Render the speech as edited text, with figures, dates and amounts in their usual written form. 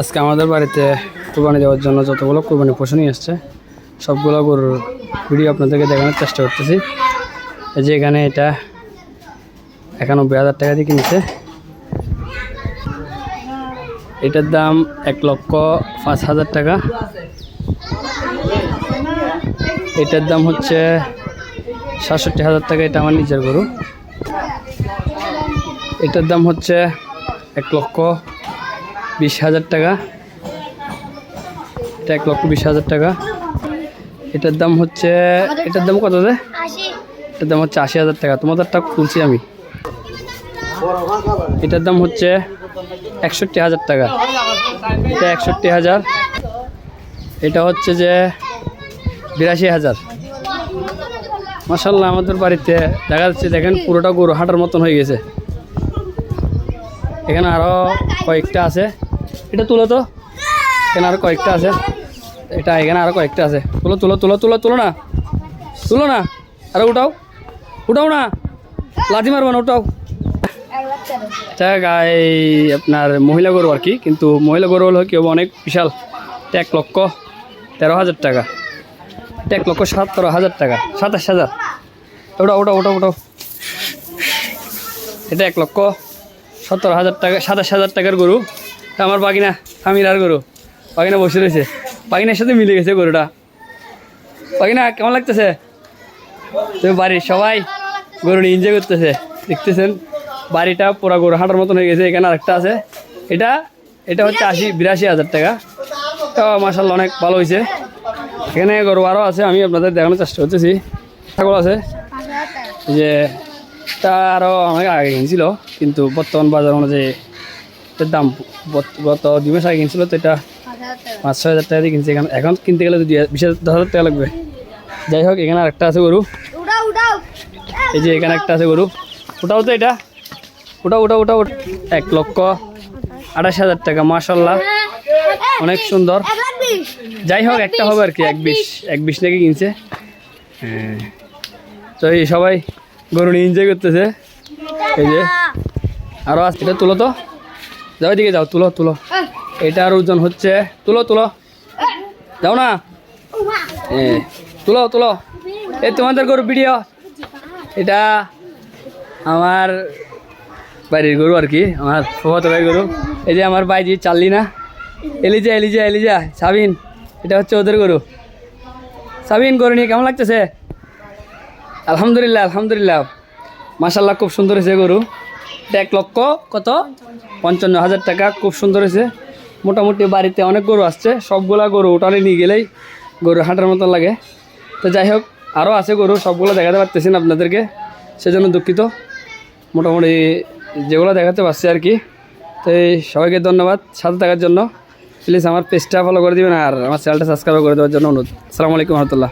আজকে আমাদের বাড়িতে কুরবানি দেওয়ার জন্য যতগুলো কুরবানি পশু নিয়ে আসছে সবগুলো গরুর ভিডিও আপনাদেরকে দেখানোর চেষ্টা করতেছি। এই যে এখানে এটা ৯১,০০০ টাকা দিয়ে কিনছে। এটার দাম ১,০৫,০০০ টাকা। এটার দাম হচ্ছে ৬৭,০০০ টাকা। এটা আমার নিজের গরু। এটার দাম হচ্ছে ১,২০,০০০ টাকা। এটা ১,২০,০০০ টাকা। এটার দাম হচ্ছে এটার দাম কত? এটার দাম হচ্ছে ৮০,০০০ টাকা। তোমাদেরটা তুলছি আমি। এটার দাম হচ্ছে ৬১,০০০ টাকা। এটা ৬১,০০০। এটা হচ্ছে যে ৮২,০০০। মাশাআল্লাহ আমাদের বাড়িতে দেখা যাচ্ছে, দেখেন পুরোটা গরু হাঁটার মতন হয়ে গেছে। এখানে আরও কয়েকটা আছে। এটা তুলো তো, এখানে আরও কয়েকটা আছে। এটা এখানে আরও কয়েকটা আছে। তুলো তুলো তুলো তুলো তুলো না, তুলো না, আরও উঠাও, উঠাও না, লাথি মারবো না, উঠাও। এটা গায়ে আপনার মহিলা গরু আর কি, কিন্তু মহিলা গরু হলো কি অনেক বিশাল। এটা ১,১৩,০০০ টাকা। এটা ১,১৭,০০০ টাকা। ২৭,০০০। ওটা ওটা ওটা ওটাও। এটা ১,১৭,০০০ টাকা। ২৭,০০০ টাকার গরু। আমার বাগিনা আমিরার গরু। বাগিনা বসে রয়েছে, বাগিনার সাথে মিলে গেছে গরুটা। বাগিনা কেমন লাগতেছে? তুমি বাড়ির সবাই গরু নিয়ে এনজয় করতেছে, দেখতেছেন। বাড়িটা পুরা গরু হাঁটার মতন হয়ে গেছে। এখানে আরেকটা আছে। এটা এটা হচ্ছে ৮২,০০০ টাকা। তো মাশাআল্লাহ অনেক ভালো হয়েছে। এখানে গরু আরও আছে, আমি আপনাদের দেখানোর চেষ্টা করতেছি। ছাগল আছে যে তা আরও অনেক আগে কিনছিল, কিন্তু বর্তমান বাজার অনুযায়ী এটার দাম গত ২ মাস আগে কিনছিল, তো এটা ৫,০০০ টাকা দিয়ে কিনছে। এখন কিনতে গেলে তো ২০,০০০ টাকা লাগবে। যাই হোক, এখানে আরেকটা আছে গরু। এই যে এখানে একটা আছে গরু। ওটাও তো, এটা ওটাও ওটা ওটা ওটা ১,২৮,০০০ টাকা। মাশাআল্লাহ অনেক সুন্দর। যাই হোক, একটা হবে আর কি। ১,২০ নাকি কিনছে। হ্যাঁ, তো এই সবাই গরু নিয়ে এনজয় করতেছে। এই যে আরও আছে। এটা তুলো তো, যাও দিকে যাও, তুলো তুলো। এটার ওজন হচ্ছে, তুলো তুলো, যাও না, তুলো তুলো। এই তোমাদের গরু ভিডিও। এটা আমার বাড়ির গরু আর কি, আমার ফুফাতো ভাই গরু। এই যে আমার ভাইজি চাললি না, এলিজা এলিজা এলিজা সাবিন, এটা হচ্ছে ওদের গরু। সাবিন, গরু নিয়ে কেমন লাগতেছে? আলহামদুলিল্লাহ আলহামদুলিল্লাহ, মাশাআল্লাহ খুব সুন্দর হয়েছে গরু। এটা ১,৫৫,০০০ টাকা। খুব সুন্দর হয়েছে। মোটামুটি বাড়িতে অনেক গরু আসছে, সবগুলা গরু ওটালে নিয়ে গেলেই গরু হাঁটার মতো লাগে। তো যাই হোক, আরও আছে গরু, সবগুলো দেখাতে পারতেছি না আপনাদেরকে, সেজন্য দুঃখিত। মোটামুটি যেগুলো দেখাতে পারছি আর কি। তো এই সবাইকে ধন্যবাদ সাথে থাকার জন্য। প্লিজ আমার পেজটা ফলো করে দিবেন আর আমার চ্যানেলটা সাবস্ক্রাইব করে দেওয়ার জন্য অনুরোধ। আসসালামু আলাইকুম রহমতুল্লাহ।